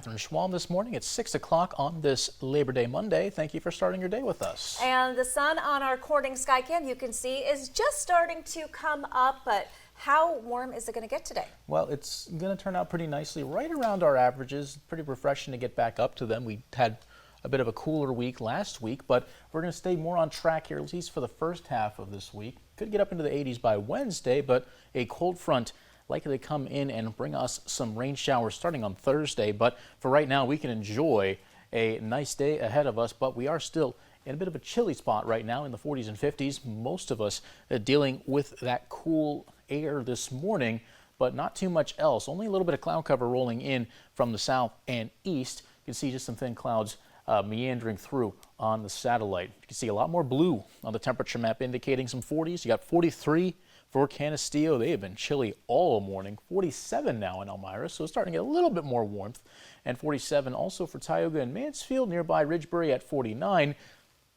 And Schwalm this morning at 6 o'clock on this Labor Day Monday. Thank you for starting your day with us. And the sun on our Corning sky cam, you can see, is just starting to come up, but how warm is it going to get today? Well, it's going to turn out pretty nicely, right around our averages. Pretty refreshing to get back up to them. We had a bit of a cooler week last week, but we're going to stay more on track here, at least for the first half of this week. Could get up into the 80s by Wednesday, but a cold front likely to come in and bring us some rain showers starting on Thursday. But for right now, we can enjoy a nice day ahead of us, but we are still in a bit of a chilly spot right now in the 40s and 50s. Most of us dealing with that cool air this morning, but not too much else. Only a little bit of cloud cover rolling in from the south and east. You can see just some thin clouds meandering through on the satellite. You can see a lot more blue on the temperature map, indicating some 40s. You got 43 for Canisteo. They have been chilly all morning. 47 now in Elmira, so it's starting to get a little bit more warmth. And 47 also for Tioga and Mansfield, nearby Ridgebury at 49.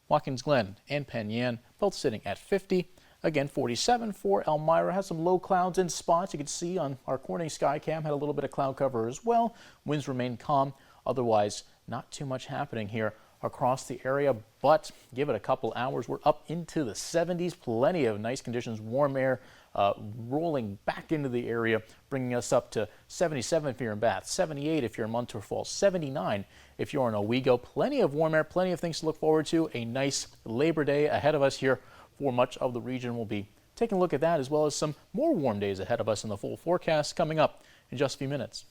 Watkins Glen and Penn Yan both sitting at 50. Again, 47 for Elmira. Has some low clouds in spots. You can see on our Corning sky cam had a little bit of cloud cover as well. Winds remain calm. Otherwise, not too much happening here across the area, but give it a couple hours, we're up into the 70s. Plenty of nice conditions, warm air rolling back into the area, bringing us up to 77 if you're in Bath, 78 if you're in Munter Falls, 79 if you're in Owego. Plenty of warm air, plenty of things to look forward to. A nice Labor Day ahead of us here for much of the region. We'll be taking a look at that, as well as some more warm days ahead of us in the full forecast coming up in just a few minutes.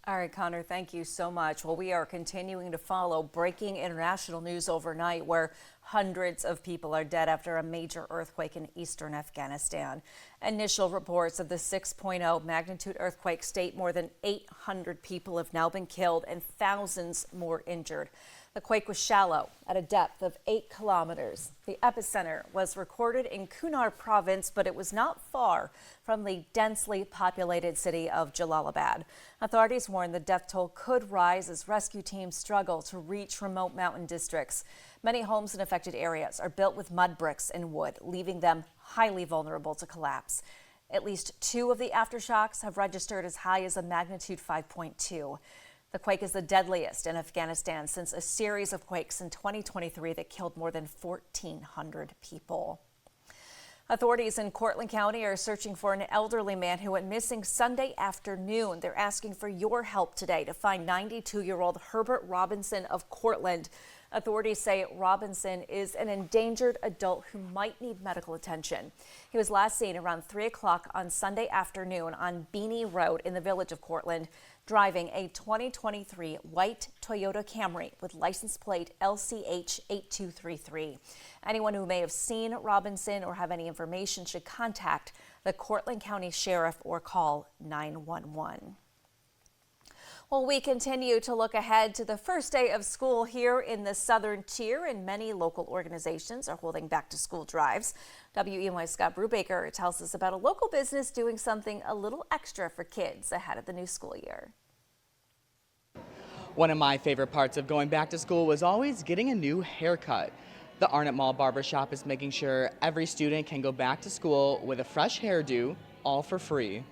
All right, Connor, thank you so much. Well, we are continuing to follow breaking international news overnight, where hundreds of people are dead after a major earthquake in eastern Afghanistan. Initial reports of the 6.0 magnitude earthquake state more than 800 people have now been killed and thousands more injured. The quake was shallow at a depth of 8 kilometers. The epicenter was recorded in Kunar province, but it was not far from the densely populated city of Jalalabad. Authorities warn the death toll could rise as rescue teams struggle to reach remote mountain districts. Many homes in affected areas are built with mud bricks and wood, leaving them highly vulnerable to collapse. At least 2 of the aftershocks have registered as high as a magnitude 5.2. The quake is the deadliest in Afghanistan since a series of quakes in 2023 that killed more than 1,400 people. Authorities in Cortland County are searching for an elderly man who went missing Sunday afternoon. They're asking for your help today to find 92-year-old Herbert Robinson of Cortland. Authorities say Robinson is an endangered adult who might need medical attention. He was last seen around 3 o'clock on Sunday afternoon on Beanie Road in the village of Cortland, driving a 2023 white Toyota Camry with license plate LCH 8233. Anyone who may have seen Robinson or have any information should contact the Cortland County Sheriff or call 911. Well, we continue to look ahead to the first day of school here in the Southern Tier, and many local organizations are holding back to school drives. WENY's Scott Brubaker tells us about a local business doing something a little extra for kids ahead of the new school year. One of my favorite parts of going back to school was always getting a new haircut. The Arnott Mall Barbershop is making sure every student can go back to school with a fresh hairdo, all for free.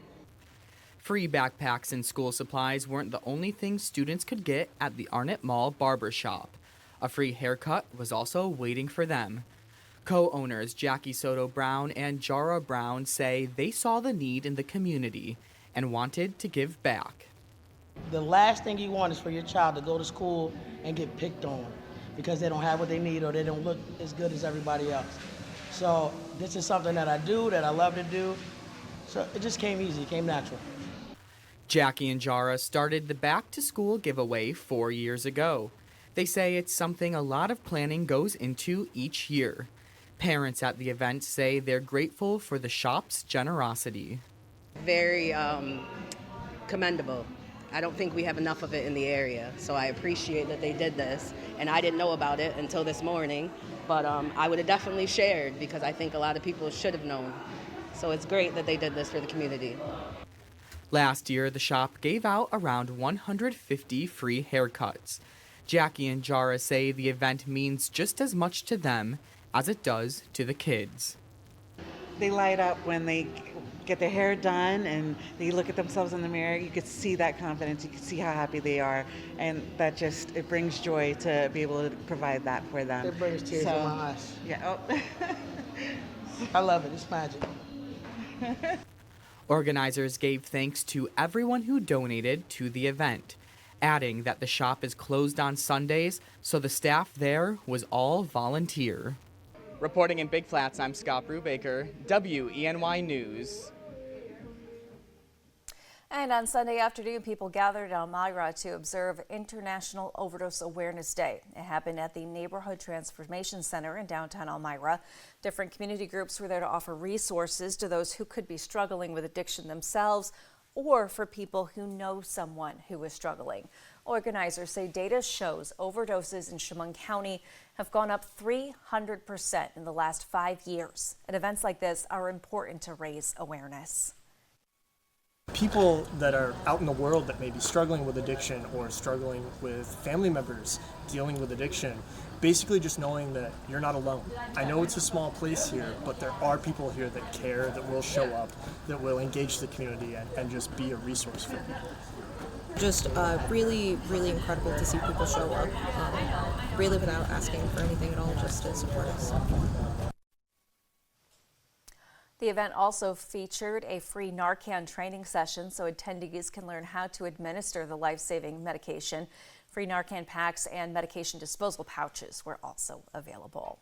Free backpacks and school supplies weren't the only things students could get at the Arnott Mall Barbershop. A free haircut was also waiting for them. Co-owners Jackie Soto Brown and Jara Brown say they saw the need in the community and wanted to give back. The last thing you want is for your child to go to school and get picked on because they don't have what they need or they don't look as good as everybody else. So this is something that I do, that I love to do. So it just came easy, it came natural. Jackie and Jara started the Back to School giveaway 4 years ago. They say it's something a lot of planning goes into each year. Parents at the event say they're grateful for the shop's generosity. Very commendable. I don't think we have enough of it in the area, so I appreciate that they did this. And I didn't know about it until this morning, but I would have definitely shared because I think a lot of people should have known. So it's great that they did this for the community. Last year, the shop gave out around 150 free haircuts. Jackie and Jara say the event means just as much to them as it does to the kids. They light up when they get their hair done and they look at themselves in the mirror, you could see that confidence, you could see how happy they are, and that just, it brings joy to be able to provide that for them. It brings tears to my eyes. Yeah. Oh. I love it. It's magic. Organizers gave thanks to everyone who donated to the event, adding that the shop is closed on Sundays, so the staff there was all volunteer. Reporting in Big Flats, I'm Scott Brubaker, WENY News. And on Sunday afternoon, people gathered in Elmira to observe International Overdose Awareness Day. It happened at the Neighborhood Transformation Center in downtown Elmira. Different community groups were there to offer resources to those who could be struggling with addiction themselves or for people who know someone who is struggling. Organizers say data shows overdoses in Chemung County have gone up 300% in the last 5 years. And events like this are important to raise awareness. People that are out in the world that may be struggling with addiction or struggling with family members dealing with addiction, basically just knowing that you're not alone. I know it's a small place here, but there are people here that care, that will show up, that will engage the community and just be a resource for people. Just really, really incredible to see people show up, really without asking for anything at all, just to support us. The event also featured a free Narcan training session so attendees can learn how to administer the life-saving medication. Free Narcan packs and medication disposal pouches were also available.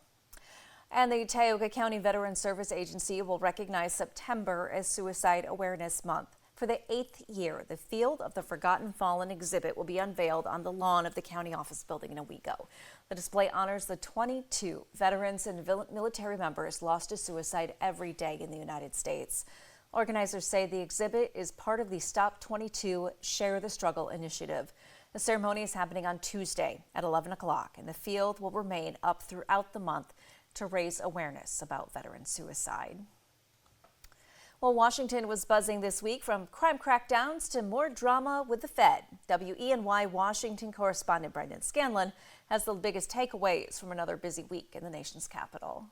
And the Tioga County Veteran Service Agency will recognize September as Suicide Awareness Month. For the 8th year, the Field of the Forgotten Fallen exhibit will be unveiled on the lawn of the county office building in Owego. The display honors the 22 veterans and military members lost to suicide every day in the United States. Organizers say the exhibit is part of the Stop 22 Share the Struggle initiative. The ceremony is happening on Tuesday at 11 o'clock, and the field will remain up throughout the month to raise awareness about veteran suicide. Well, Washington was buzzing this week from crime crackdowns to more drama with the Fed. WENY Washington correspondent Brendan Scanlon has the biggest takeaways from another busy week in the nation's capital.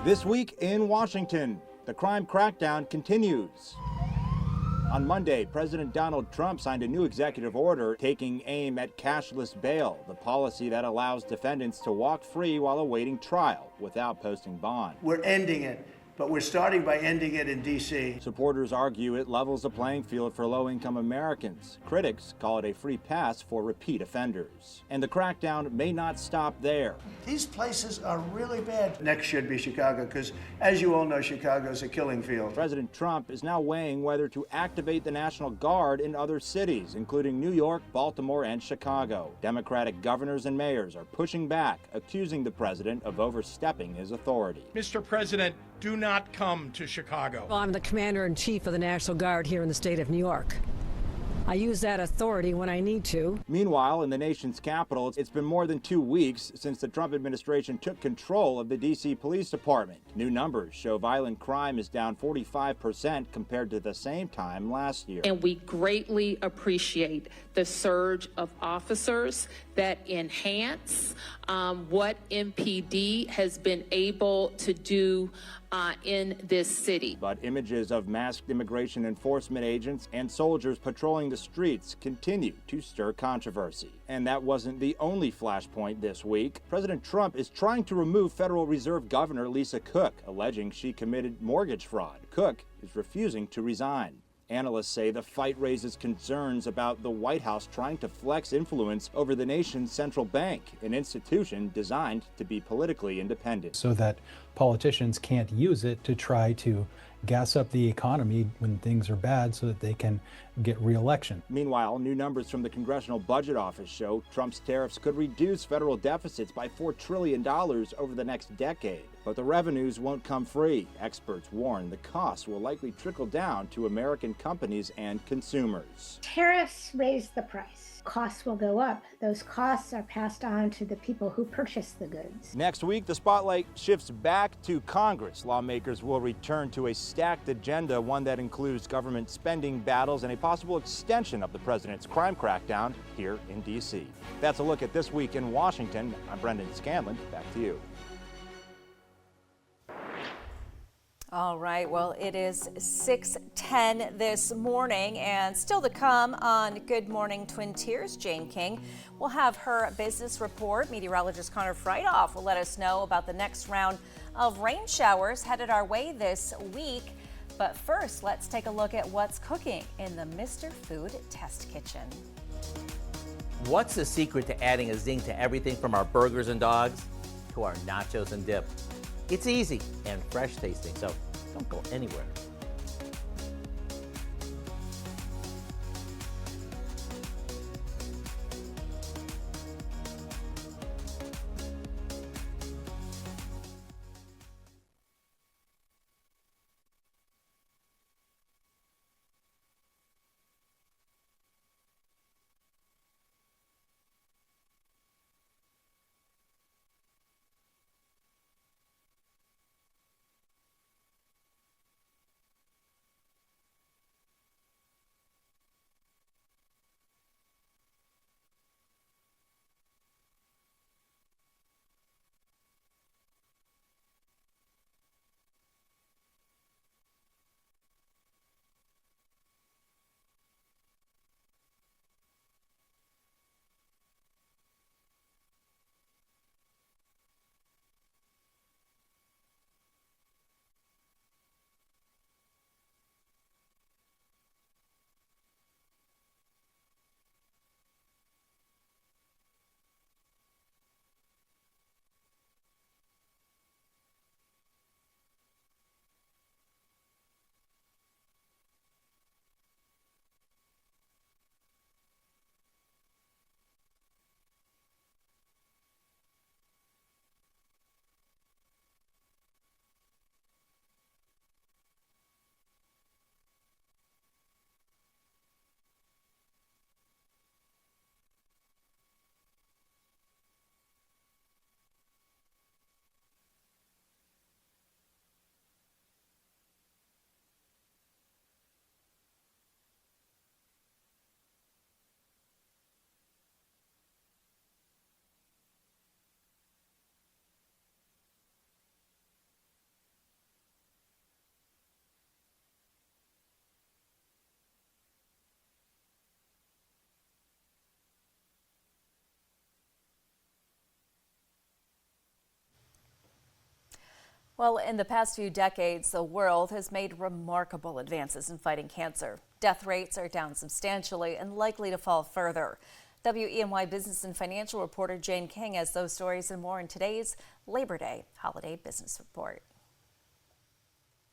This week in Washington, the crime crackdown continues. On Monday, President Donald Trump signed a new executive order taking aim at cashless bail, the policy that allows defendants to walk free while awaiting trial without posting bond. We're ending it, but we're starting by ending it in D.C. Supporters argue it levels the playing field for low-income Americans. Critics call it a free pass for repeat offenders. And the crackdown may not stop there. These places are really bad. Next should be Chicago, because as you all know, Chicago's a killing field. President Trump is now weighing whether to activate the National Guard in other cities, including New York, Baltimore, and Chicago. Democratic governors and mayors are pushing back, accusing the president of overstepping his authority. Mr. President, do not come to Chicago. Well, I'm the commander-in-chief of the National Guard here in the state of New York. I use that authority when I need to. Meanwhile, in the nation's capital, it's been more than 2 weeks since the Trump administration took control of the D.C. Police Department. New numbers show violent crime is down 45% compared to the same time last year. And we greatly appreciate the surge of officers that enhance what MPD has been able to do in this city. But images of masked immigration enforcement agents and soldiers patrolling the streets continue to stir controversy. And that wasn't the only flashpoint this week. President Trump is trying to remove Federal Reserve Governor Lisa Cook, alleging she committed mortgage fraud. Cook is refusing to resign. Analysts say the fight raises concerns about the White House trying to flex influence over the nation's central bank, an institution designed to be politically independent. So that politicians can't use it to try to gas up the economy when things are bad so that they can get re-election. Meanwhile, new numbers from the Congressional Budget Office show Trump's tariffs could reduce federal deficits by $4 trillion over the next decade. But the revenues won't come free. Experts warn the costs will likely trickle down to American companies and consumers. Tariffs raise the price. costs will go up. Those costs are passed on to the people who purchase the goods. Next week, the spotlight shifts back to Congress. Lawmakers will return to a stacked agenda, one that includes government spending battles and a possible extension of the president's crime crackdown here in D.C. That's a look at This Week in Washington. I'm Brendan Scanlon. Back to you. All right, well, it is 6:10 this morning, and still to come on Good Morning Twin Tiers, Jane King will have her business report. Meteorologist Connor Freithoff will let us know about the next round of rain showers headed our way this week. But first, let's take a look at what's cooking in the Mr. Food Test Kitchen. What's the secret to adding a zing to everything from our burgers and dogs to our nachos and dip? It's easy and fresh tasting, so don't go anywhere. Well, in the past few decades, the world has made remarkable advances in fighting cancer. Death rates are down substantially and likely to fall further. WENY business and financial reporter Jane King has those stories and more in today's Labor Day Holiday Business Report.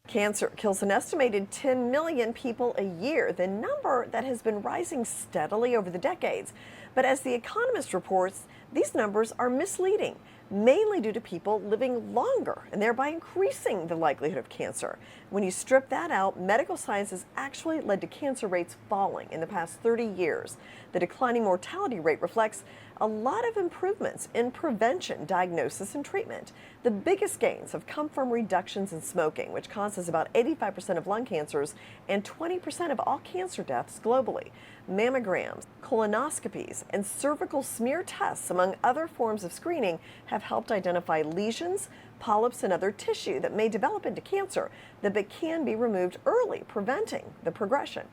Cancer kills an estimated 10 million people a year, the number that has been rising steadily over the decades. But as The Economist reports, these numbers are misleading, mainly due to people living longer and thereby increasing the likelihood of cancer. When you strip that out, medical science has actually led to cancer rates falling in the past 30 years. The declining mortality rate reflects a lot of improvements in prevention, diagnosis, and treatment. The biggest gains have come from reductions in smoking, which causes about 85% of lung cancers and 20% of all cancer deaths globally. Mammograms, colonoscopies, and cervical smear tests, among other forms of screening, have helped identify lesions, polyps, and other tissue that may develop into cancer that can be removed early, preventing the progression.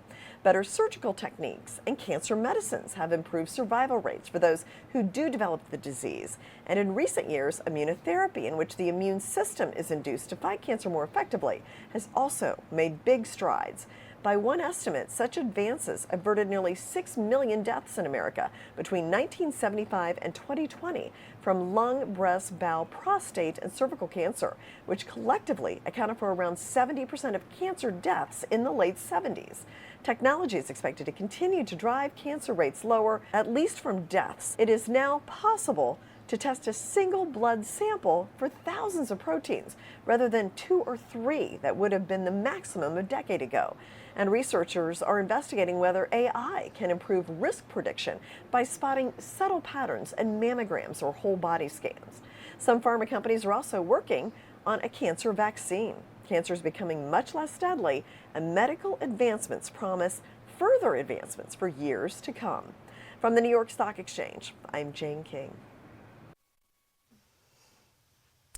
Better surgical techniques and cancer medicines have improved survival rates for those who do develop the disease. And in recent years, immunotherapy, in which the immune system is induced to fight cancer more effectively, has also made big strides. By one estimate, such advances averted nearly 6 million deaths in America between 1975 and 2020 from lung, breast, bowel, prostate, and cervical cancer, which collectively accounted for around 70% of cancer deaths in the late 70s. Technology is expected to continue to drive cancer rates lower, at least from deaths. It is now possible to test a single blood sample for thousands of proteins, rather than 2 or 3 that would have been the maximum a decade ago. And researchers are investigating whether AI can improve risk prediction by spotting subtle patterns in mammograms or whole body scans. Some pharma companies are also working on a cancer vaccine. Cancer is becoming much less deadly, and medical advancements promise further advancements for years to come. From the New York Stock Exchange, I'm Jane King.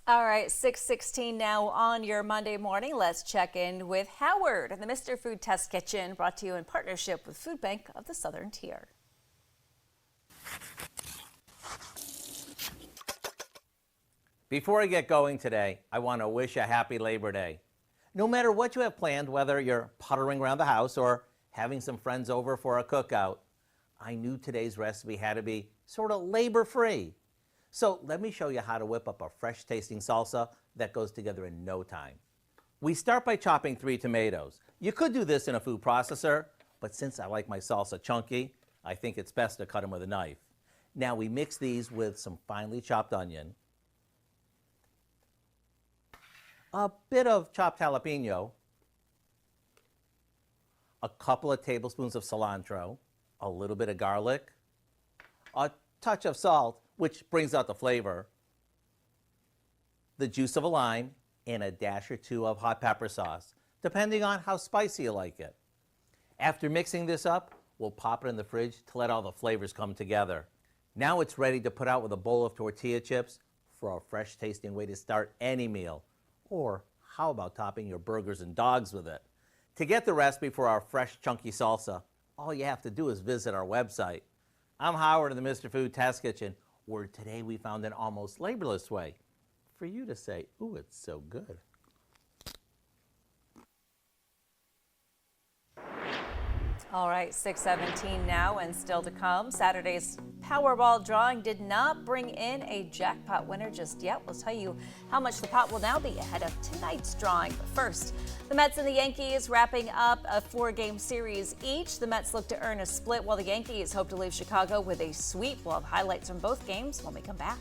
All right, 6:16 now on your Monday morning. Let's check in with Howard in the Mr. Food Test Kitchen, brought to you in partnership with Food Bank of the Southern Tier. Before I get going today, I want to wish a happy Labor Day. No matter what you have planned, whether you're puttering around the house or having some friends over for a cookout, I knew today's recipe had to be sort of labor-free. So let me show you how to whip up a fresh tasting salsa that goes together in no time. We start by chopping 3 tomatoes. You could do this in a food processor, but since I like my salsa chunky, I think it's best to cut them with a knife. Now we mix these with some finely chopped onion, a bit of chopped jalapeno, a couple of tablespoons of cilantro, a little bit of garlic, a touch of salt, which brings out the flavor, the juice of a lime, and a dash or 2 of hot pepper sauce, depending on how spicy you like it. After mixing this up, we'll pop it in the fridge to let all the flavors come together. Now it's ready to put out with a bowl of tortilla chips for a fresh tasting way to start any meal. Or how about topping your burgers and dogs with it? To get the recipe for our fresh chunky salsa, all you have to do is visit our website. I'm Howard in the Mr. Food Test Kitchen, where today we found an almost laborless way for you to say, ooh, it's so good. All right, 6:17 now, and still to come. Saturday's Powerball drawing did not bring in a jackpot winner just yet. We'll tell you how much the pot will now be ahead of tonight's drawing. But first, the Mets and the Yankees wrapping up a 4-game series each. The Mets look to earn a split, while the Yankees hope to leave Chicago with a sweep. We'll have highlights from both games when we come back.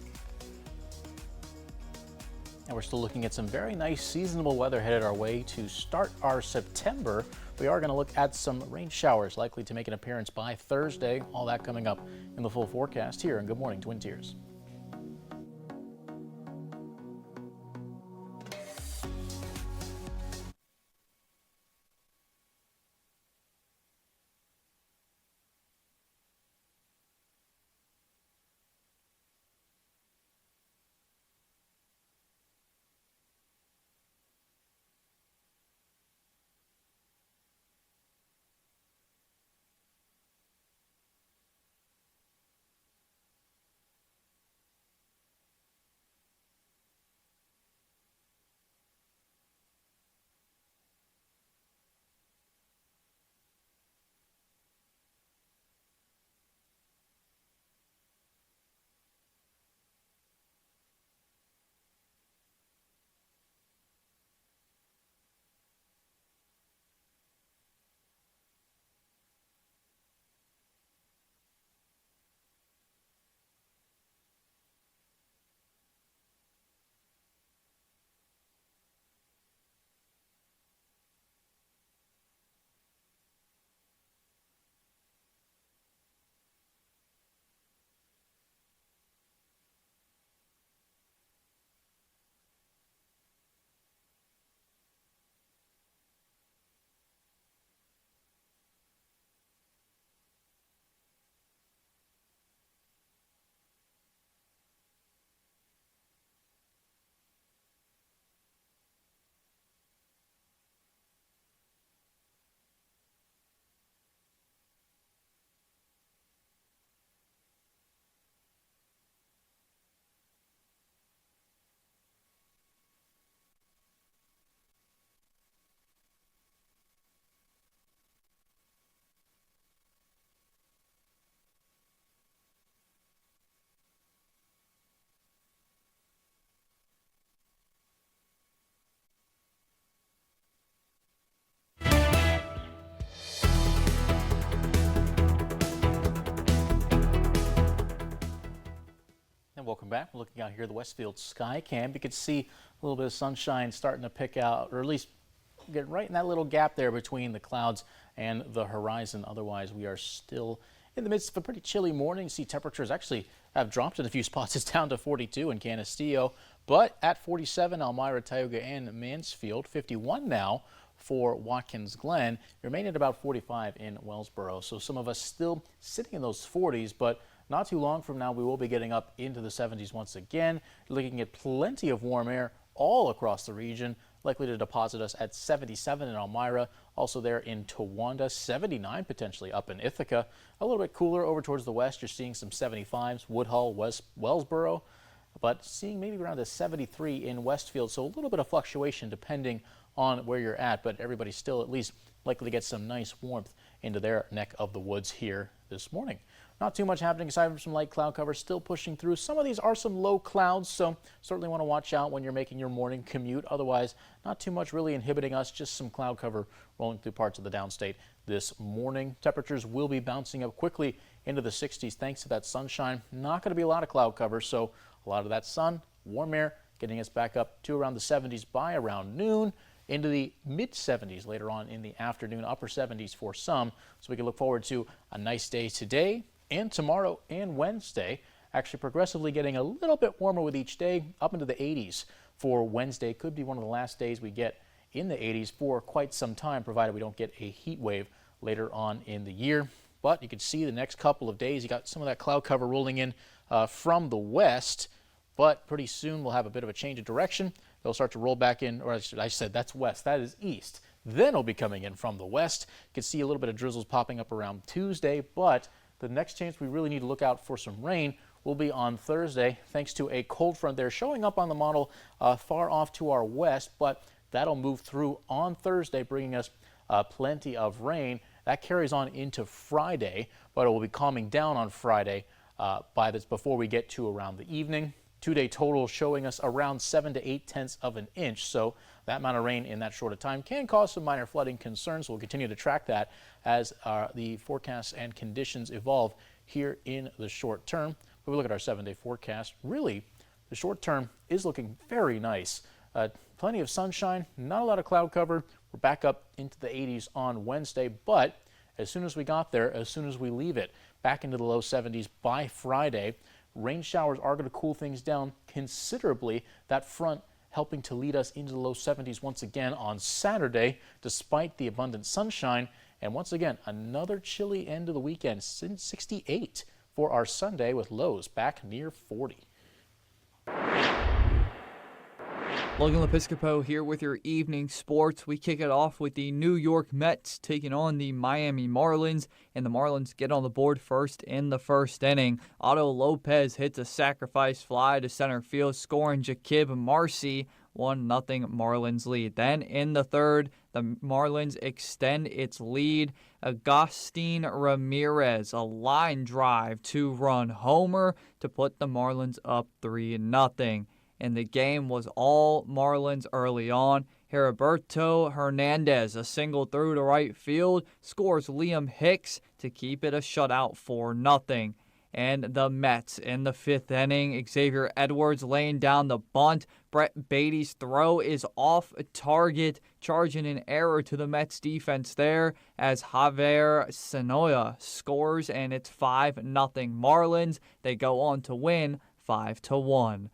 And we're still looking at some very nice seasonable weather headed our way to start our September. We are going to look at some rain showers likely to make an appearance by Thursday. All that coming up in the full forecast here in Good Morning Twin Tiers. Welcome back. We're looking out here at the Westfield sky cam. You can see a little bit of sunshine starting to pick out, or at least get right in that little gap there between the clouds and the horizon. Otherwise, we are still in the midst of a pretty chilly morning. See, temperatures actually have dropped in a few spots. It's down to 42 in Canisteo, but at 47, Elmira, Tioga, and Mansfield. 51 now for Watkins Glen. Remaining at about 45 in Wellsboro. So some of us still sitting in those 40s, but not too long from now, we will be getting up into the 70s once again. Looking at plenty of warm air all across the region, likely to deposit us at 77 in Elmira, also there in Towanda, 79 potentially up in Ithaca. A little bit cooler over towards the west, you're seeing some 75s, Woodhull, Wellsboro, but seeing maybe around a 73 in Westfield, so a little bit of fluctuation depending on where you're at, but everybody's still at least likely to get some nice warmth into their neck of the woods here this morning. Not too much happening aside from some light cloud cover still pushing through. Some of these are some low clouds, so certainly want to watch out when you're making your morning commute. Otherwise, not too much really inhibiting us, just some cloud cover rolling through parts of the downstate this morning. Temperatures will be bouncing up quickly into the 60s thanks to that sunshine. Not going to be a lot of cloud cover, so a lot of that sun, warm air, getting us back up to around the 70s by around noon. Into the mid-70s later on in the afternoon, upper 70s for some. So we can look forward to a nice day today and tomorrow and Wednesday. Actually progressively getting a little bit warmer with each day, up into the 80s for Wednesday. Could be one of the last days we get in the 80s for quite some time, provided we don't get a heat wave later on in the year. But you can see the next couple of days, you got some of that cloud cover rolling in from the west. But pretty soon we'll have a bit of a change of direction. They'll start to roll back in, or I said that's west, that is east. Then it'll be coming in from the west. You can see a little bit of drizzles popping up around Tuesday, but the next chance we really need to look out for some rain will be on Thursday, thanks to a cold front there showing up on the model far off to our west, but that'll move through on Thursday, bringing us plenty of rain. That carries on into Friday, but it will be calming down on Friday before we get to around the evening. 2-day total showing us around 7 to 8 tenths of an inch. So that amount of rain in that short a time can cause some minor flooding concerns. We'll continue to track that as the forecasts and conditions evolve here in the short term. But we look at our 7-day forecast. Really, the short term is looking very nice. Plenty of sunshine, not a lot of cloud cover. We're back up into the 80s on Wednesday, but as soon as we got there, as soon as we leave it, back into the low 70s by Friday. Rain showers are going to cool things down considerably. That front helping to lead us into the low 70s once again on Saturday, despite the abundant sunshine. And once again, another chilly end of the weekend, 68 for our Sunday with lows back near 40. Logan Lepiscopo here with your evening sports. We kick it off with the New York Mets taking on the Miami Marlins, and the Marlins get on the board first in the first inning. Otto Lopez hits a sacrifice fly to center field, scoring Jacob Marcy. 1-0 Marlins lead. Then in the third, the Marlins extend its lead. Agustin Ramirez, a line drive, 2-run homer to put the Marlins up 3-0. And the game was all Marlins early on. Heriberto Hernandez, a single through to right field, scores Liam Hicks to keep it a shutout 4-0. And the Mets in the fifth inning, Xavier Edwards laying down the bunt. Brett Beatty's throw is off target, charging an error to the Mets defense there as Javier Sanoya scores, and it's 5-0 Marlins. They go on to win 5-1.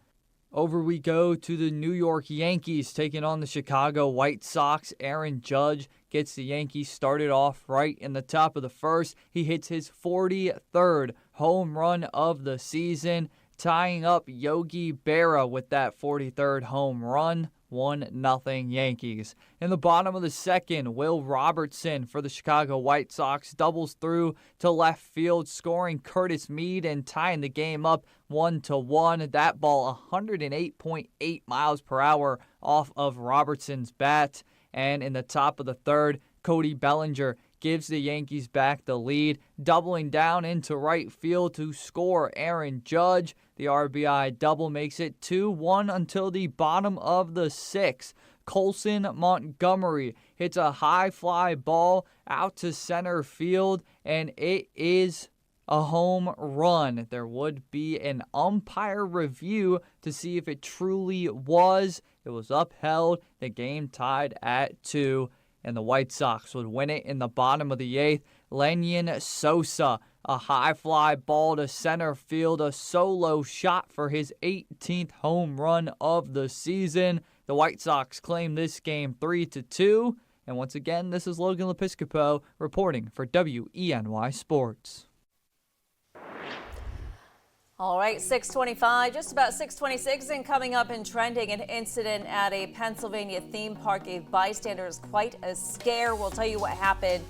Over we go to the New York Yankees taking on the Chicago White Sox. Aaron Judge gets the Yankees started off right in the top of the first. He hits his 43rd home run of the season, tying up Yogi Berra with that 43rd home run. 1-0 Yankees. In the bottom of the second, Will Robertson for the Chicago White Sox doubles through to left field, scoring Curtis Mead and tying the game up 1-1. That ball 108.8 miles per hour off of Robertson's bat. And in the top of the third, Cody Bellinger gives the Yankees back the lead, doubling down into right field to score Aaron Judge. The RBI double makes it 2-1 until the bottom of the sixth. Colson Montgomery hits a high fly ball out to center field, and it is a home run. There would be an umpire review to see if it truly was. It was upheld. The game tied at 2, and the White Sox would win it in the bottom of the 8th. Lenyon Sosa, a high fly ball to center field, a solo shot for his 18th home run of the season. The White Sox claim this game 3-2. And once again, this is Logan Lepiscopo reporting for WENY Sports. All right, 6:25, just about 6:26, and coming up and trending, an incident at a Pennsylvania theme park gave bystanders quite a scare. We'll tell you what happened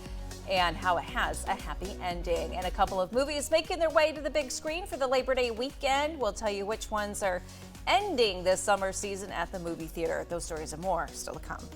and how it has a happy ending. And a couple of movies making their way to the big screen for the Labor Day weekend. We'll tell you which ones are ending this summer season at the movie theater. Those stories and more still to come.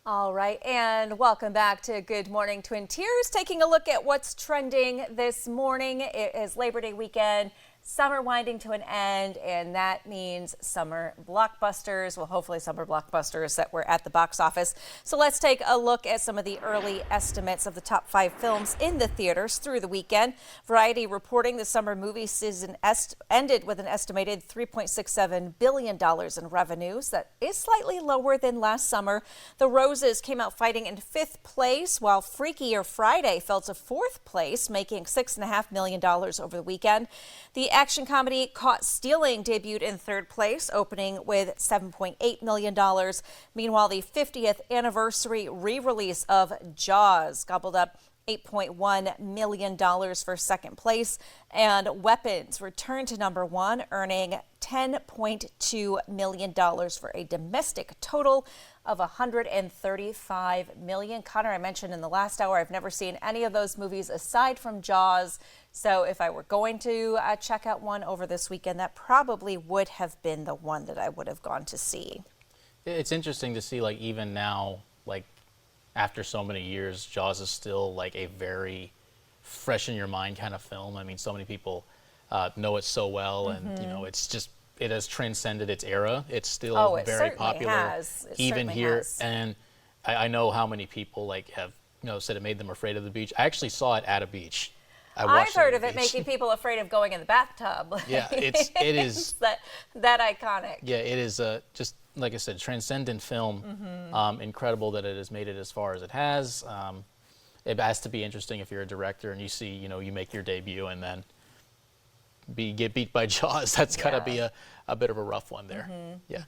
All right, and welcome back to Good Morning Twin Tiers. Taking a look at what's trending this morning. It is Labor Day weekend, summer winding to an end, and that means summer blockbusters. Well, hopefully summer blockbusters that were at the box office. So let's take a look at some of the early estimates of the top 5 films in the theaters through the weekend. Variety reporting the summer movie season ended with an estimated $3.67 billion in revenues. That is slightly lower than last summer. The Roses came out fighting in 5th place, while Freakier Friday fell to 4th place, making $6.5 million over the weekend. The action comedy Caught Stealing debuted in 3rd place, opening with $7.8 million. Meanwhile, the 50th anniversary re-release of Jaws gobbled up $8.1 million for 2nd place, and Weapons returned to number 1, earning $10.2 million for a domestic total of $135 million. Connor, I mentioned in the last hour, I've never seen any of those movies aside from Jaws. So if I were going to check out one over this weekend, that probably would have been the one that I would have gone to see. It's interesting to see, like, even now, like, after so many years, Jaws is still like a very fresh in your mind kind of film. I mean, so many people know it so well, and you know, it's just, it has transcended its era. It's still very popular, even here. And I know how many people like have said it made them afraid of the beach. I actually saw it at a beach. I've heard of it making people afraid of going in the bathtub. Yeah, it is that iconic. Yeah, it is just, like I said, transcendent film. Incredible that it has made it as far as it has. It has to be interesting if you're a director and you see, you make your debut and then get beat by Jaws. That's got to be a bit of a rough one there. Yeah.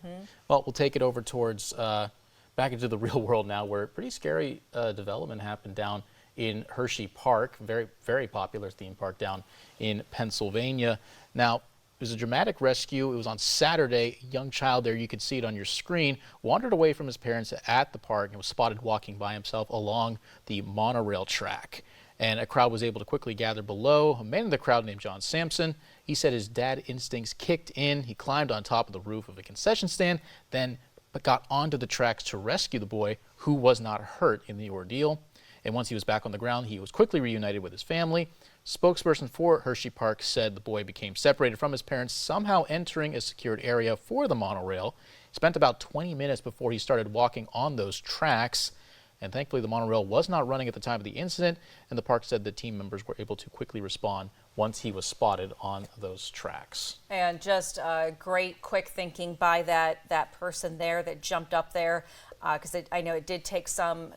Well, we'll take it over towards back into the real world now, where a pretty scary development happened down in Hershey Park, very popular theme park down in Pennsylvania. Now, it was a dramatic rescue. It was on Saturday. A young child there, you could see it on your screen, wandered away from his parents at the park and was spotted walking by himself along the monorail track. And a crowd was able to quickly gather below. A man in the crowd named John Sampson, he said his dad instincts kicked in. He climbed on top of the roof of a concession stand, then got onto the tracks to rescue the boy, who was not hurt in the ordeal. And once he was back on the ground, he was quickly reunited with his family. Spokesperson for Hershey Park said the boy became separated from his parents, somehow entering a secured area for the monorail. He spent about 20 minutes before he started walking on those tracks. And thankfully, the monorail was not running at the time of the incident, and the park said the team members were able to quickly respond once he was spotted on those tracks. And just great quick thinking by that person there that jumped up there, because I know it did take some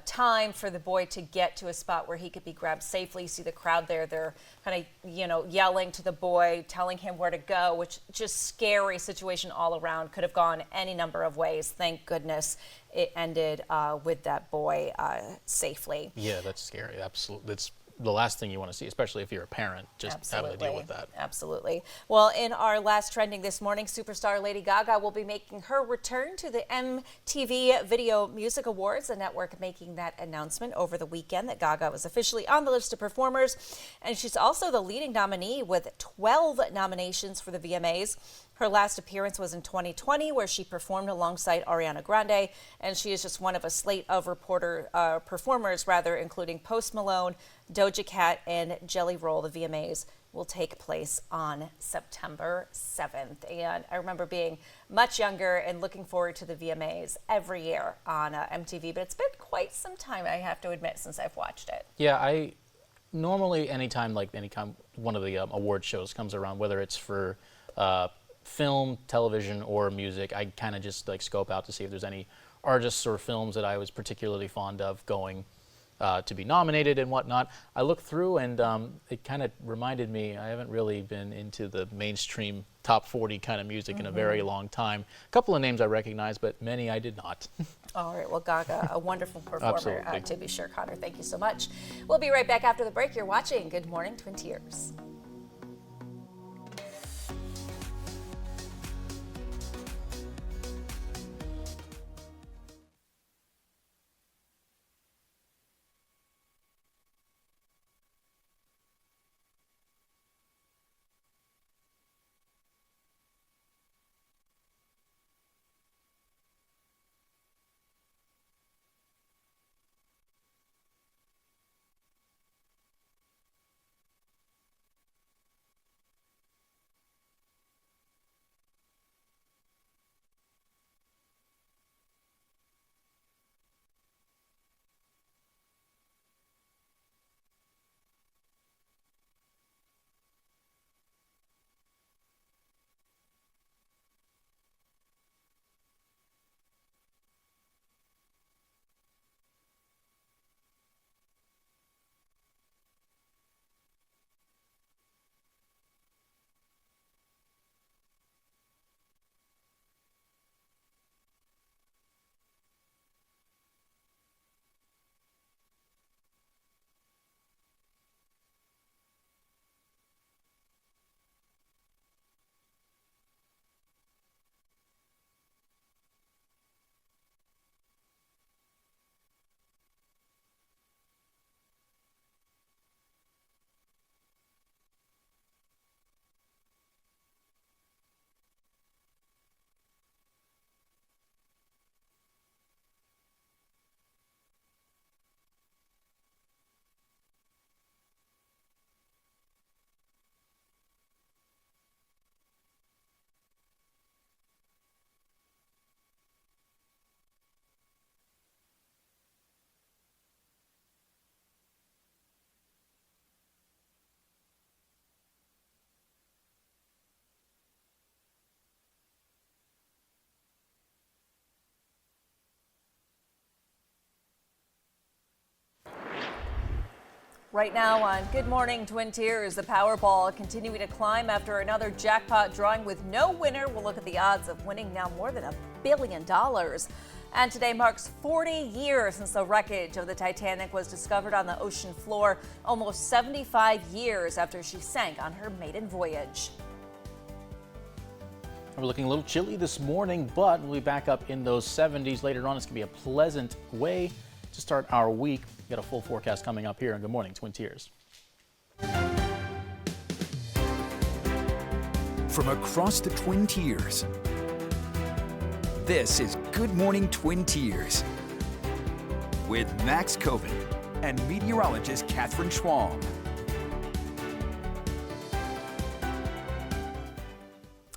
time for the boy to get to a spot where he could be grabbed safely. You see the crowd there, they're kind of, yelling to the boy, telling him where to go, which just scary situation all around. Could have gone any number of ways. Thank goodness it ended with that boy safely. Yeah, that's scary. Absolutely. That's the last thing you want to see, especially if you're a parent, just having to deal with that. Absolutely. Well, in our last trending this morning, superstar Lady Gaga will be making her return to the MTV Video Music Awards, the network making that announcement over the weekend that Gaga was officially on the list of performers. And she's also the leading nominee with 12 nominations for the VMAs. Her last appearance was in 2020, where she performed alongside Ariana Grande, and she is just one of a slate of performers, including Post Malone, Doja Cat, and Jelly Roll. The VMAs will take place on September 7th. And I remember being much younger and looking forward to the VMAs every year on MTV, but it's been quite some time, I have to admit, since I've watched it. Yeah, I normally anytime one of the award shows comes around, whether it's for film, television, or music, I kind of just scope out to see if there's any artists or films that I was particularly fond of going to be nominated and whatnot. I looked through and it kind of reminded me, I haven't really been into the mainstream top 40 kind of music in a very long time. A couple of names I recognize, but many I did not. All right, well, Gaga, a wonderful performer, Absolutely. to be sure. Connor, thank you so much. We'll be right back after the break. You're watching Good Morning Twin Tiers. Right now on Good Morning Twin Tiers, the Powerball continuing to climb after another jackpot drawing with no winner. We'll look at the odds of winning now more than $1 billion. And today marks 40 years since the wreckage of the Titanic was discovered on the ocean floor, almost 75 years after she sank on her maiden voyage. We're looking a little chilly this morning, but we'll be back up in those 70s later on. It's going to be a pleasant way to start our week. We got a full forecast coming up here on Good Morning Twin Tiers. From across the Twin Tiers, this is Good Morning Twin Tiers with Max Coven and meteorologist Catherine Schwalm.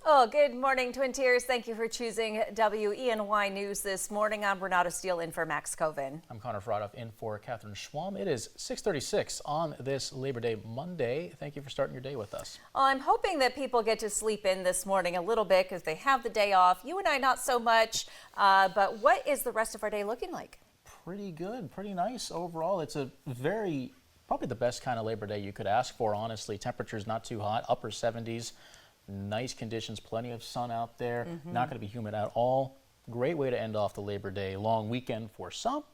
Oh, good morning, Twin Tiers. Thank you for choosing WENY News this morning. I'm Renata Steele in for Max Coven. I'm Connor Fradoff in for Catherine Schwalm. It is 6:36 on this Labor Day Monday. Thank you for starting your day with us. Well, I'm hoping that people get to sleep in this morning a little bit because they have the day off. You and I, not so much. But what is the rest of our day looking like? Pretty good, pretty nice overall. It's a probably the best kind of Labor Day you could ask for, honestly. Temperatures not too hot, upper 70s. Nice conditions, plenty of sun out there, not going to be humid at all. Great way to end off the Labor Day long weekend for some.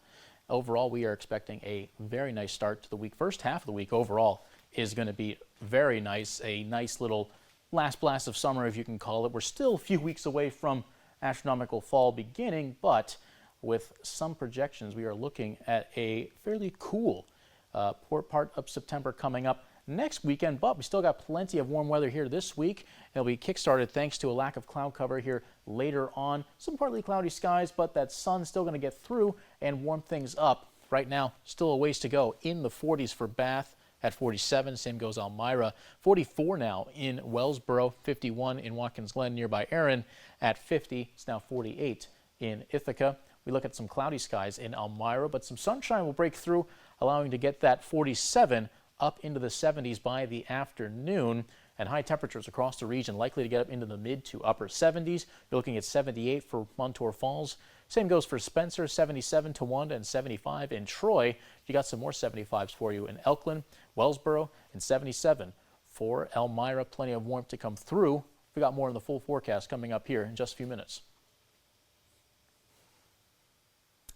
Overall, we are expecting a very nice start to the week. First half of the week overall is going to be very nice, a nice little last blast of summer, if you can call it. We're still a few weeks away from astronomical fall beginning, but with some projections, we are looking at a fairly cool part of September coming up next weekend, but we still got plenty of warm weather here this week. It'll be kickstarted thanks to a lack of cloud cover here later on. Some partly cloudy skies, but that sun's still going to get through and warm things up. Right now, still a ways to go. In the 40s for Bath at 47. Same goes Elmira. 44 now in Wellsboro. 51 in Watkins Glen nearby Erin at 50. It's now 48 in Ithaca. We look at some cloudy skies in Elmira, but some sunshine will break through, allowing to get that 47 up into the 70s by the afternoon, and high temperatures across the region likely to get up into the mid to upper 70s. You're looking at 78 for Montour Falls. Same goes for Spencer, 77 to Wanda, and 75 in Troy. You got some more 75s for you in Elkland, Wellsboro, and 77 for Elmira. Plenty of warmth to come through. We got more in the full forecast coming up here in just a few minutes.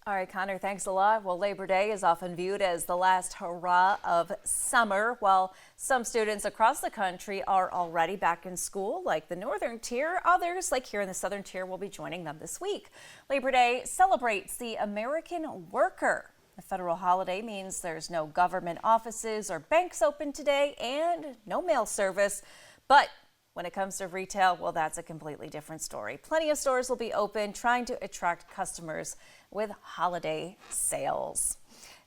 All right, Connor, thanks a lot. Well, Labor Day is often viewed as the last hurrah of summer. While some students across the country are already back in school, like the northern tier, others, like here in the southern tier, will be joining them this week. Labor Day celebrates the American worker. The federal holiday means there's no government offices or banks open today and no mail service. But when it comes to retail, well, that's a completely different story. Plenty of stores will be open, trying to attract customers with holiday sales.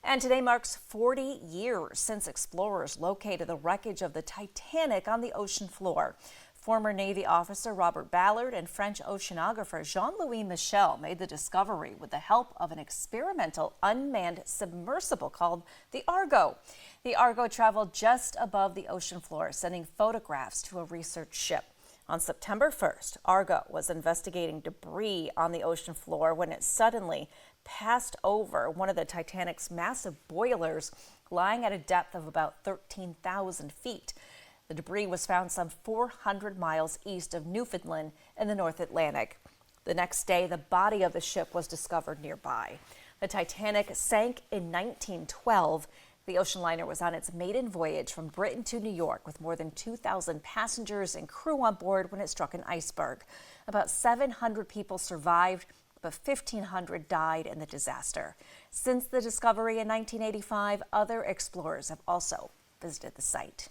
And today marks 40 years since explorers located the wreckage of the Titanic on the ocean floor. Former Navy officer Robert Ballard and French oceanographer Jean-Louis Michel made the discovery with the help of an experimental unmanned submersible called the Argo. The Argo traveled just above the ocean floor, sending photographs to a research ship. On September 1st, Argo was investigating debris on the ocean floor when it suddenly passed over one of the Titanic's massive boilers, lying at a depth of about 13,000 feet. The debris was found some 400 miles east of Newfoundland in the North Atlantic. The next day, the body of the ship was discovered nearby. The Titanic sank in 1912. The ocean liner was on its maiden voyage from Britain to New York with more than 2,000 passengers and crew on board when it struck an iceberg. About 700 people survived, but 1,500 died in the disaster. Since the discovery in 1985, other explorers have also visited the site.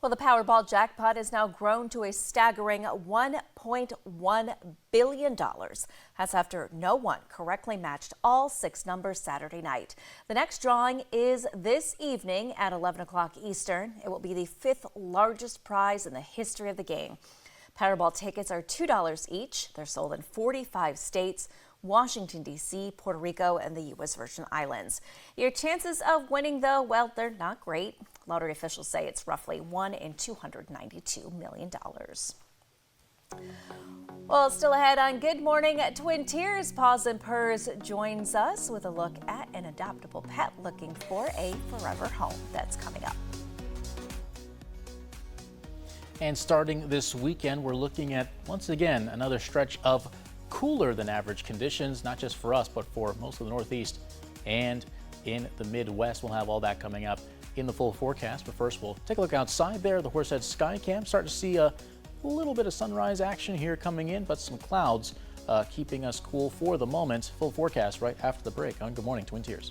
Well, the Powerball jackpot has now grown to a staggering $1.1 billion. That's after no one correctly matched all 6 numbers Saturday night. The next drawing is this evening at 11 o'clock Eastern. It will be the 5th largest prize in the history of the game. Powerball tickets are $2 each. They're sold in 45 states. Washington, D.C., Puerto Rico, and the U.S. Virgin Islands. Your chances of winning, though, well, they're not great. Lottery officials say it's roughly $1 in $292 million. Well, still ahead on Good Morning at Twin Tiers, Pawz and Purrz joins us with a look at an adoptable pet looking for a forever home. That's coming up. And starting this weekend, we're looking at, once again, another stretch of cooler than average conditions, not just for us, but for most of the Northeast and in the Midwest. We'll have all that coming up in the full forecast. But first, we'll take a look outside there. The Horsehead Sky Cam, starting to see a little bit of sunrise action here coming in, but some clouds keeping us cool for the moment. Full forecast right after the break on Good Morning Twin Tiers.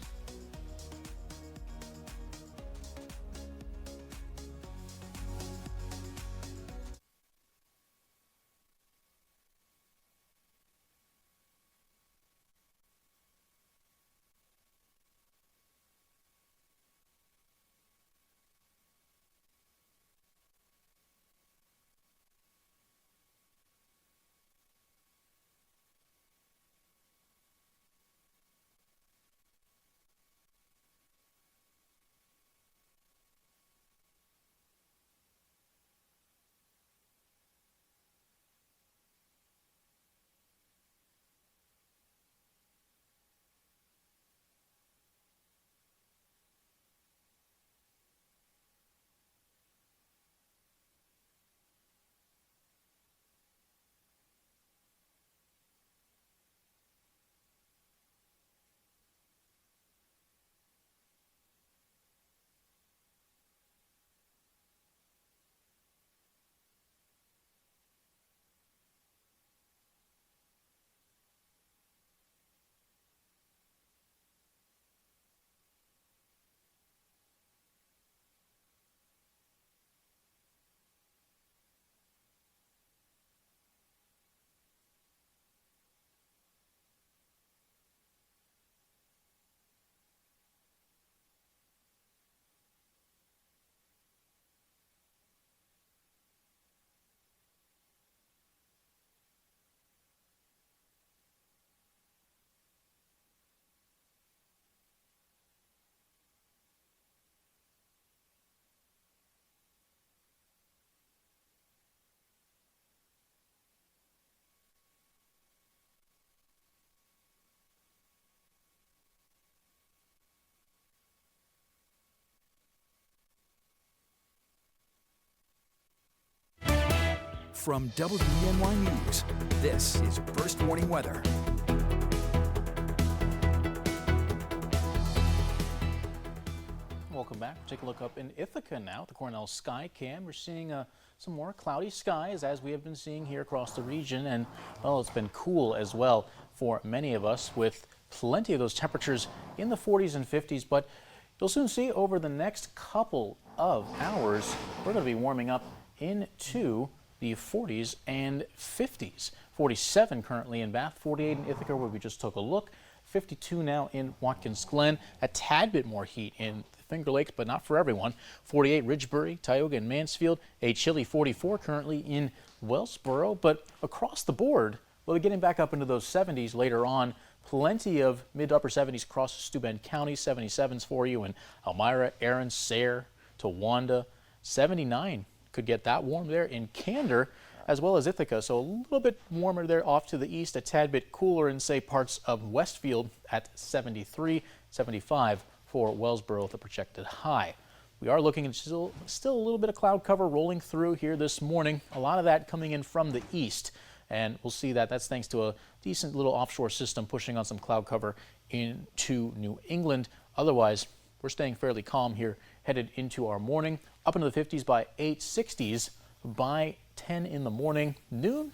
From WENY News, this is First Warning Weather. Welcome back. Take a look up in Ithaca now, the Cornell Sky Cam. We're seeing some more cloudy skies as we have been seeing here across the region, and well, it's been cool as well for many of us with plenty of those temperatures in the 40s and 50s, but you'll soon see over the next couple of hours, we're going to be warming up into the 40s and 50s. 47 currently in Bath, 48 in Ithaca where we just took a look, 52 now in Watkins Glen, a tad bit more heat in the Finger Lakes, but not for everyone. 48 Ridgebury, Tioga, and Mansfield, a chilly 44 currently in Wellsboro, but across the board, we'll be getting back up into those 70s later on. Plenty of mid to upper 70s across Steuben County, 77s for you in Elmira, Erin, Sayre, Towanda, 79 could get that warm there in Candor as well as Ithaca, so a little bit warmer there off to the east, a tad bit cooler in, say, parts of Westfield at 73, 75 for Wellsboro, the projected high. We are looking at still a little bit of cloud cover rolling through here this morning, a lot of that coming in from the east, and we'll see that that's thanks to a decent little offshore system pushing on some cloud cover into New England. Otherwise, we're staying fairly calm here headed into our morning, up into the 50s by 8, 60s by 10 in the morning. Noon,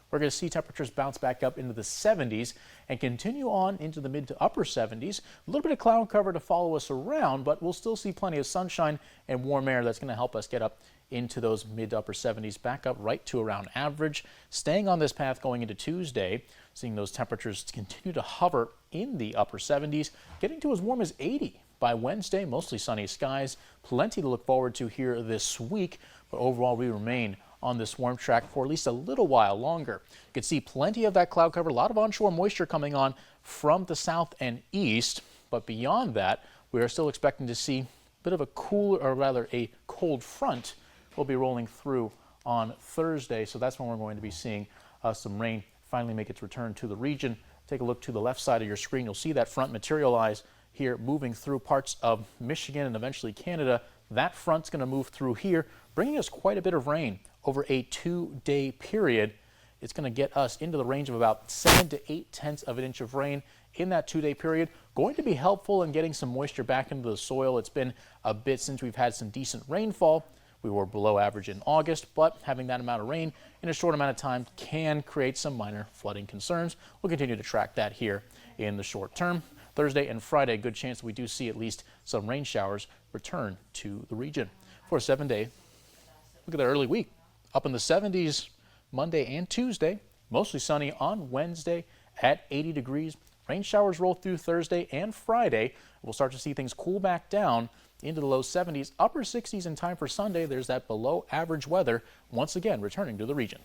we're going to see temperatures bounce back up into the 70s and continue on into the mid to upper 70s. A little bit of cloud cover to follow us around, but we'll still see plenty of sunshine and warm air that's going to help us get up into those mid to upper 70s, back up right to around average. Staying on this path going into Tuesday, seeing those temperatures continue to hover in the upper 70s, getting to as warm as 80 by Wednesday. Mostly sunny skies, plenty to look forward to here this week, but overall we remain on this warm track for at least a little while longer. You can see plenty of that cloud cover, a lot of onshore moisture coming on from the south and east, but beyond that, we are still expecting to see a bit of a cool, or rather a cold front will be rolling through on Thursday. So that's when we're going to be seeing some rain finally make its return to the region. Take a look to the left side of your screen. You'll see that front materialize here, moving through parts of Michigan and eventually Canada. That front's going to move through here, bringing us quite a bit of rain over a 2-day period. It's going to get us into the range of about 7 to 8/10 of an inch of rain in that 2-day period. Going to be helpful in getting some moisture back into the soil. It's been a bit since we've had some decent rainfall. We were below average in August, but having that amount of rain in a short amount of time can create some minor flooding concerns. We'll continue to track that here in the short term. Thursday and Friday, good chance that we do see at least some rain showers return to the region. For a 7-day, look at that early week. Up in the 70s Monday and Tuesday, mostly sunny on Wednesday at 80 degrees. Rain showers roll through Thursday and Friday. We'll start to see things cool back down into the low 70s, upper 60s in time for Sunday. There's that below average weather once again returning to the region.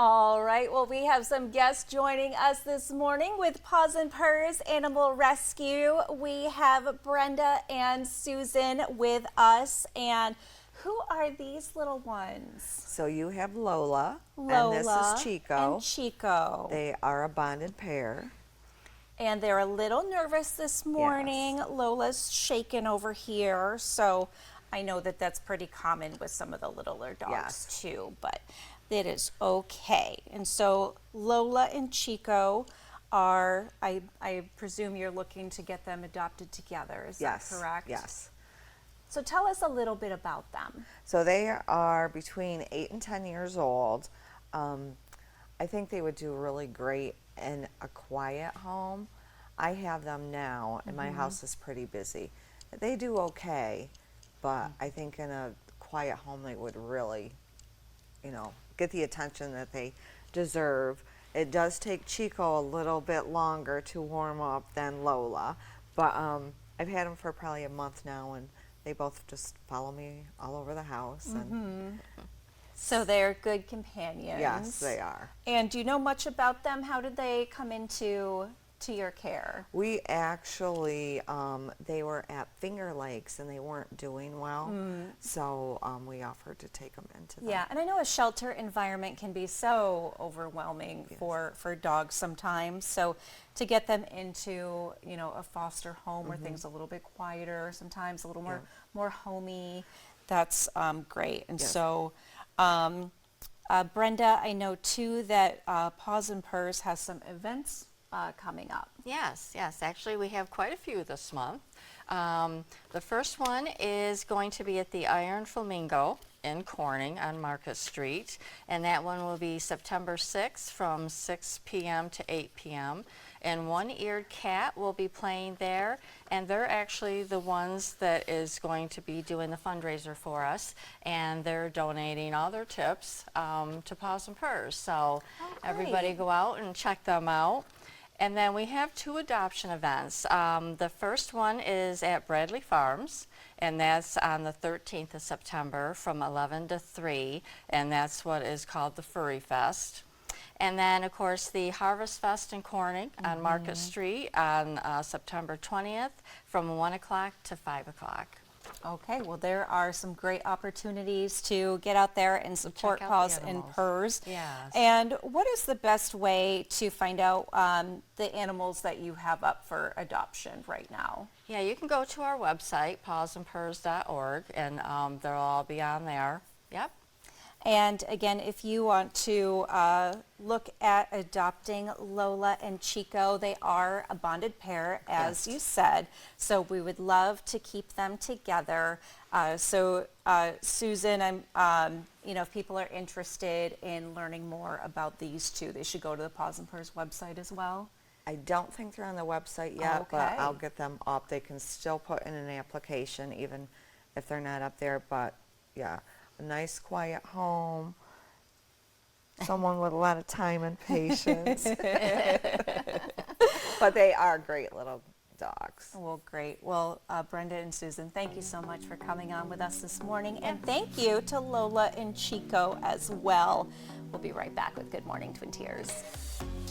All right, well, we have some guests joining us this morning with Pawz and Purrz Animal Rescue. We have Brenda and Susan with us. And who are these little ones? So you have Lola, Lola and this is Chico. and Chico. They are a bonded pair. And they're a little nervous this morning. Yes. Lola's shaken over here. So I know that that's pretty common with some of the littler dogs too, but it is okay. And so Lola and Chico are, I presume you're looking to get them adopted together. Is that correct? Yes. So tell us a little bit about them. So they are between 8 and 10 years old. I think they would do really great in a quiet home. I have them now, and my house is pretty busy. They do okay, but I think in a quiet home they would really, you know, get the attention that they deserve. It does take Chico a little bit longer to warm up than Lola, but I've had them for probably a month now, and they both just follow me all over the house. And So they're good companions. yes, they are. And do you know much about them? How did they come into your care? We actually, they were at Finger Lakes and they weren't doing well, so we offered to take them into them. Yeah, and I know a shelter environment can be so overwhelming for dogs sometimes. So to get them into, you know, a foster home where things are a little bit quieter, sometimes a little more homey, that's great. And so Brenda, I know too that Pawz and Purrz has some events coming up. Yes. Actually, we have quite a few this month. The first one is going to be at the Iron Flamingo in Corning on Market Street, and that one will be September 6th from 6 p.m. to 8 p.m. And One-Eared Cat will be playing there, and they're actually the ones that is going to be doing the fundraiser for us, and they're donating all their tips to Pawz and Purrz. So everybody go out and check them out. And then we have 2 adoption events. The first one is at Bradley Farms, and that's on the 13th of September from 11 to 3, and that's what is called the Furry Fest. And then, of course, the Harvest Fest in Corning on Market Street on September 20th from 1 o'clock to 5 o'clock. Okay, well, there are some great opportunities to get out there and support Pawz and Purrz. Yes. And what is the best way to find out the animals that you have up for adoption right now? Yeah, you can go to our website, pawzandpurrz.org, and they'll all be on there. Yep. And again, if you want to look at adopting Lola and Chico, they are a bonded pair, as you said. So we would love to keep them together. Susan, you know, if people are interested in learning more about these two, they should go to the Pawz and Purrz website as well. I don't think they're on the website yet, but I'll get them up. They can still put in an application even if they're not up there, but yeah. A nice quiet home, someone with a lot of time and patience. But they are great little dogs. Well, great. Well, Brenda and Susan, thank you so much for coming on with us this morning. And thank you to Lola and Chico as well. We'll be right back with Good Morning Twin Tiers.